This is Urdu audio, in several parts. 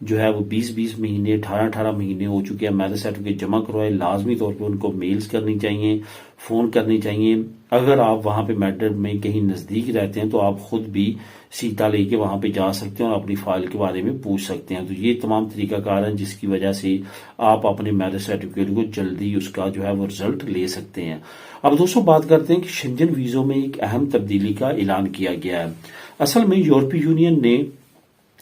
جو ہے وہ 20 مہینے 18 مہینے ہو چکے ہیں میرج سرٹیفکیٹ جمع کروائے، لازمی طور پہ ان کو میلز کرنی چاہیے، فون کرنی چاہیے۔ اگر آپ وہاں پہ میٹر میں کہیں نزدیک رہتے ہیں تو آپ خود بھی سیٹا لے کے وہاں پہ جا سکتے ہیں اور اپنی فائل کے بارے میں پوچھ سکتے ہیں۔ تو یہ تمام طریقہ کار ہیں جس کی وجہ سے آپ اپنے میرج سرٹیفکیٹ کو جلدی اس کا جو ہے وہ رزلٹ لے سکتے ہیں۔ اب دوستوں بات کرتے ہیں کہ شنجن ویزوں میں ایک اہم تبدیلی کا اعلان کیا گیا ہے۔ اصل میں یورپی یونین نے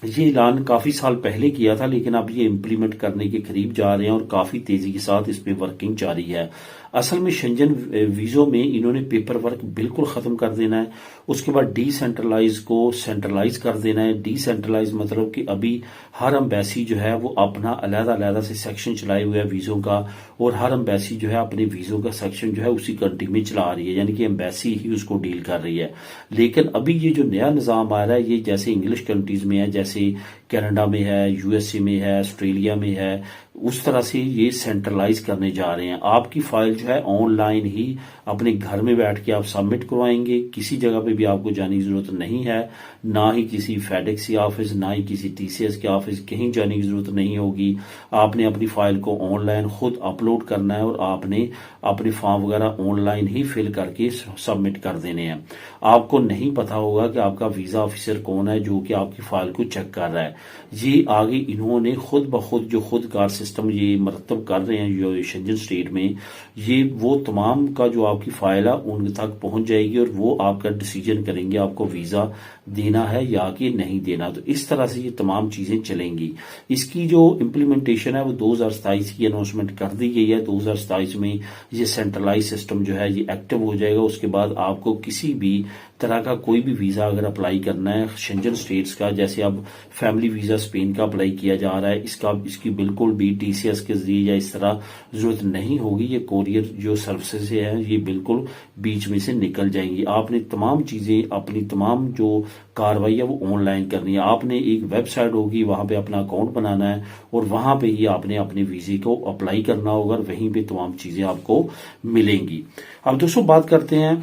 یہ اعلان کافی سال پہلے کیا تھا، لیکن اب یہ امپلیمنٹ کرنے کے قریب جا رہے ہیں اور کافی تیزی کے ساتھ اس پہ ورکنگ جاری ہے۔ اصل میں شنجن ویزوں میں انہوں نے پیپر ورک بالکل ختم کر دینا ہے، اس کے بعد ڈی سینٹرلائز کو سینٹرلائز کر دینا ہے۔ ڈی سینٹرلائز مطلب کہ ابھی ہر امبیسی جو ہے وہ اپنا علیحدہ سے سیکشن چلائے ہوئے ہے ویزوں کا، اور ہر امبیسی جو ہے اپنے ویزوں کا سیکشن جو ہے اسی کنٹری میں چلا رہی ہے، یعنی کہ امبیسی ہی اس کو ڈیل کر رہی ہے۔ لیکن ابھی یہ جو نیا نظام آ رہا ہے یہ جیسے انگلش کنٹریز میں ہے، جیسے کینیڈا میں ہے، یو ایس اے میں ہے، آسٹریلیا میں ہے، اس طرح سے یہ سینٹرلائز کرنے جا رہے ہیں۔ آپ کی فائل جو ہے آن لائن ہی اپنے گھر میں بیٹھ کے آپ سبمٹ کروائیں گے، کسی جگہ پہ بھی آپ کو جانے کی ضرورت نہیں ہے، نہ ہی کسی فیڈیکس آفس، نہ ہی کسی ٹی سی ایس کے آفس، کہیں جانے کی ضرورت نہیں ہوگی۔ آپ نے اپنی فائل کو آن لائن خود اپلوڈ کرنا ہے اور آپ نے اپنے فارم وغیرہ آن لائن ہی فل کر کے سبمٹ کر دینے ہیں۔ آپ کو نہیں پتا ہوگا کہ آپ کا ویزا آفیسر کون ہے جو کہ آپ کی فائل کو چیک کر رہا ہے۔ یہ آگے انہوں نے خود بخود جو خود کار سسٹم یہ مرتب کر رہے ہیں جو شنجن اسٹیٹ میں، یہ وہ تمام کا جو آپ کی فائل ہے ان تک پہنچ جائے گی اور وہ آپ کا ڈیسیجن کریں گے آپ کو ویزا دینا ہے یا کہ نہیں دینا۔ تو اس طرح سے یہ تمام چیزیں چلیں گی۔ اس کی جو امپلیمنٹیشن ہے وہ 2027 کی اناؤنسمنٹ کر دی گئی ہے۔ 2027 میں یہ سینٹرلائز سسٹم جو ہے یہ ایکٹیو ہو جائے گا۔ اس کے بعد آپ کو کسی بھی طرح کا کوئی بھی ویزا اگر اپلائی کرنا ہے شنجن اسٹیٹس کا، جیسے اب فیملی ویزا اسپین کا اپلائی کیا جا رہا ہے، اس کی بالکل بھی ٹی سی ایس کے ذریعے یا اس طرح ضرورت نہیں ہوگی۔ یہ کوریئر جو سروسز ہیں یہ بالکل بیچ میں سے نکل جائیں گی۔ آپ نے تمام چیزیں اپنی تمام جو کاروائی ہے وہ آن لائن کرنی ہے۔ آپ نے ایک ویب سائٹ ہوگی وہاں پہ اپنا اکاؤنٹ بنانا ہے اور وہاں پہ ہی آپ نے اپنے ویزے کو اپلائی کرنا ہوگا اور وہیں پہ تمام چیزیں آپ کو ملیں گی۔ اب دوستوں بات کرتے ہیں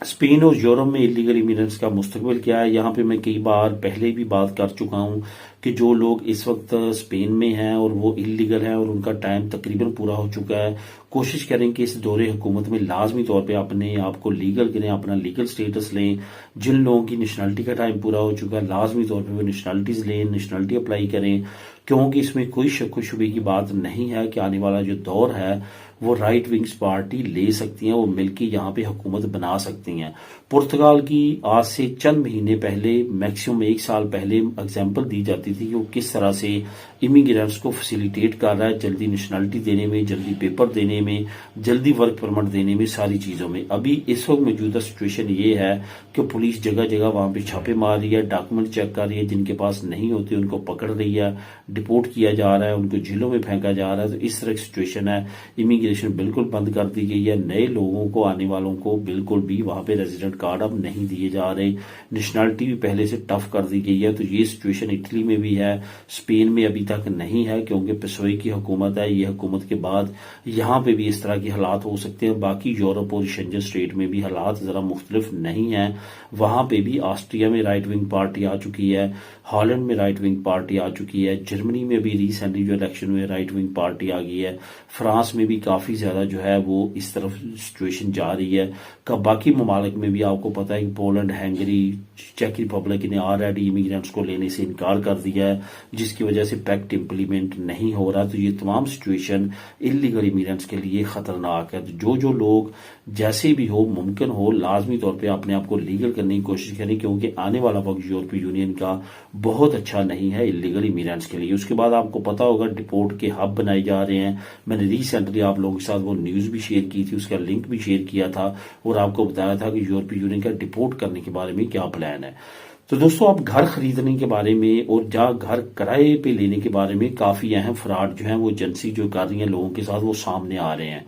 اسپین اور یورپ میں اللیگل امیگرینٹس کا مستقبل کیا ہے۔ یہاں پہ میں کئی بار پہلے بھی بات کر چکا ہوں کہ جو لوگ اس وقت اسپین میں ہیں اور وہ اللیگل ہیں اور ان کا ٹائم تقریباً پورا ہو چکا ہے، کوشش کریں کہ اس دور حکومت میں لازمی طور پہ اپنے آپ کو لیگل کریں، اپنا لیگل سٹیٹس لیں۔ جن لوگوں کی نیشنلٹی کا ٹائم پورا ہو چکا ہے لازمی طور پہ وہ نیشنلٹیز لیں، نیشنلٹی اپلائی کریں، کیونکہ اس میں کوئی شک و شبے کی بات نہیں ہے کہ آنے والا جو دور ہے وہ رائٹ ونگز پارٹی لے سکتی ہیں، وہ مل کے یہاں پہ حکومت بنا سکتی ہیں۔ پرتگال کی آج سے چند مہینے پہلے، میکسیمم 1 سال پہلے ایگزامپل دی جاتی تھی کہ وہ کس طرح سے امیگرینٹس کو فیسیلیٹیٹ کر رہا ہے جلدی نیشنلٹی دینے میں، جلدی پیپر دینے میں، جلدی ورک پرمٹ دینے میں، ساری چیزوں میں۔ ابھی اس وقت موجودہ سچویشن یہ ہے کہ پولیس جگہ جگہ وہاں پہ چھاپے مار رہی ہے، ڈاکومنٹ چیک کر رہی ہے، جن کے پاس نہیں ہوتے ان کو پکڑ رہی ہے، ڈپورٹ کیا جا رہا ہے، ان کو جیلوں میں پھینکا جا رہا ہے۔ تو اس طرح کی سچویشن ہے، امیگریشن بالکل بند کر دی گئی ہے۔ نئے لوگوں کو، آنے والوں کو بالکل بھی وہاں پہ ریزیڈنٹ کارڈ اب نہیں دیے جا رہے، نیشنلٹی بھی پہلے سے ٹف کر دی گئی ہے۔ تو یہ سچویشن اٹلی میں بھی ہے، اسپین میں ابھی تک نہیں ہے کیونکہ پسوئی کی حکومت ہے۔ یہ حکومت کے بعد یہاں پہ بھی اس طرح کے حالات ہو سکتے ہیں۔ باقی یورپ اور شنجن اسٹیٹ میں بھی حالات ذرا مختلف نہیں ہیں۔ وہاں پہ بھی آسٹریا میں رائٹ ونگ پارٹی آ چکی ہے، ہالینڈ میں رائٹ ونگ پارٹی آ چکی ہے، جرمنی میں بھی ریسنٹلی جو الیکشن میں رائٹ ونگ پارٹی آ گئی ہے، فرانس میں بھی کافی زیادہ جو ہے وہ اس طرف سچویشن جا رہی ہے۔ باقی ممالک میں بھی آپ کو پتا ہے کہ پولینڈ، ہنگری، چیک ریپبلک نے آلریڈی امیگرینٹس کو لینے سے انکار کر دیا ہے، جس کی وجہ سے پیکٹ امپلیمنٹ نہیں ہو رہا۔ تو یہ تمام سچویشن اللیگل امیگرینٹس کے لیے خطرناک ہے۔ تو جو لوگ جیسے بھی ہو ممکن ہو لازمی طور پہ اپنے آپ کو لیگل کرنے کی کوشش کریں، کیونکہ آنے والا وقت یورپی یونین کا بہت اچھا نہیں ہے اللیگل امیگرینٹس کے لیے۔ اس کے بعد آپ کو پتا ہوگا ڈپورٹ کے ہب بنائے جا رہے ہیں۔ میں نے ریسنٹلی آپ لوگوں کے ساتھ وہ نیوز بھی شیئر کی تھی، اس کا لنک بھی شیئر کیا تھا اور آپ کو بتایا تھا کہ یورپی یونین کا ڈپورٹ کرنے کے بارے میں کیا پلان ہے۔ تو دوستوں اب گھر خریدنے کے بارے میں اور گھر کرائے پہ لینے کے بارے میں کافی اہم فراڈ جو ہیں وہ ایجنسی جو کر رہی ہیں لوگوں کے ساتھ وہ سامنے آ رہے ہیں۔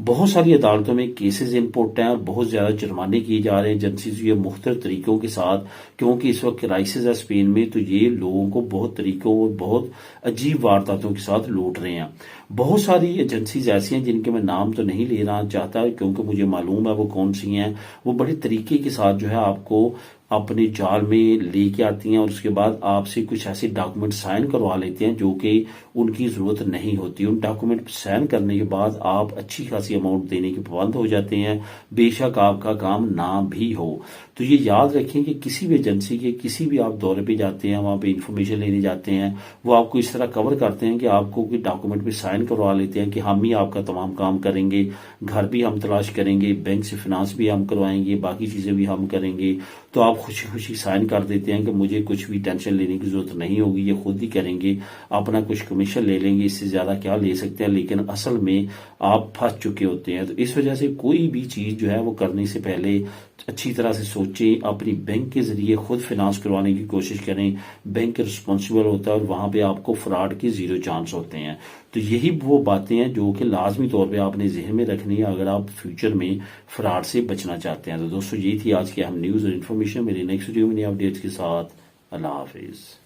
بہت ساری عدالتوں میں کیسز انپوٹ ہیں اور بہت زیادہ جرمانے کیے جا رہے ہیں ایجنسیز یہ مختلف طریقوں کے ساتھ، کیونکہ اس وقت کرائسس ہے اسپین میں، تو یہ لوگوں کو بہت طریقوں اور بہت عجیب وارداتوں کے ساتھ لوٹ رہے ہیں۔ بہت ساری ایجنسیز ایسی ہیں جن کے میں نام تو نہیں لینا چاہتا کیونکہ مجھے معلوم ہے وہ کون سی ہیں۔ وہ بڑے طریقے کے ساتھ جو ہے آپ کو اپنے جال میں لے کے آتی ہیں اور اس کے بعد آپ سے کچھ ایسے ڈاکومنٹ سائن کروا لیتے ہیں جو کہ ان کی ضرورت نہیں ہوتی. ان ڈاکومنٹ سائن کرنے کے بعد آپ اچھی خاصی اماؤنٹ دینے کے پابند ہو جاتے ہیں، بے شک آپ کا کام نہ بھی ہو. تو یہ یاد رکھیں کہ کسی بھی ایجنسی کے کسی بھی آپ دورے پہ جاتے ہیں، وہاں پہ انفارمیشن لینے جاتے ہیں، وہ آپ کو اس طرح کور کرتے ہیں کہ آپ کو کوئی ڈاکومنٹ پہ سائن کروا لیتے ہیں کہ ہم ہی آپ کا تمام کام کریں گے، گھر بھی ہم تلاش کریں گے، بینک سے فنانس بھی ہم کروائیں گے، باقی چیزیں بھی ہم کریں گے. تو آپ خوشی خوشی سائن کر دیتے ہیں کہ مجھے کچھ بھی ٹینشن لینے کی ضرورت نہیں ہوگی، یہ خود ہی کریں گے، اپنا کچھ کمیشن لے لیں گے، اس سے زیادہ کیا لے سکتے ہیں. لیکن اصل میں آپ پھنس چکے ہوتے ہیں. تو اس وجہ سے کوئی بھی چیز جو ہے وہ کرنے سے پہلے اچھی طرح سے سوچیں، اپنی بینک کے ذریعے خود فنانس کروانے کی کوشش کریں. بینک رسپانسبل ہوتا ہے اور وہاں پہ آپ کو فراڈ کے 0 چانس ہوتے ہیں. تو یہی وہ باتیں ہیں جو کہ لازمی طور پہ آپ نے ذہن میں رکھنی ہے اگر آپ فیوچر میں فراڈ سے بچنا چاہتے ہیں. تو دوستو یہ تھی آج کی اہم نیوز اور انفارمیشن. میری نیکسٹ ویڈیو میں نئی اپڈیٹس کے ساتھ. اللہ حافظ.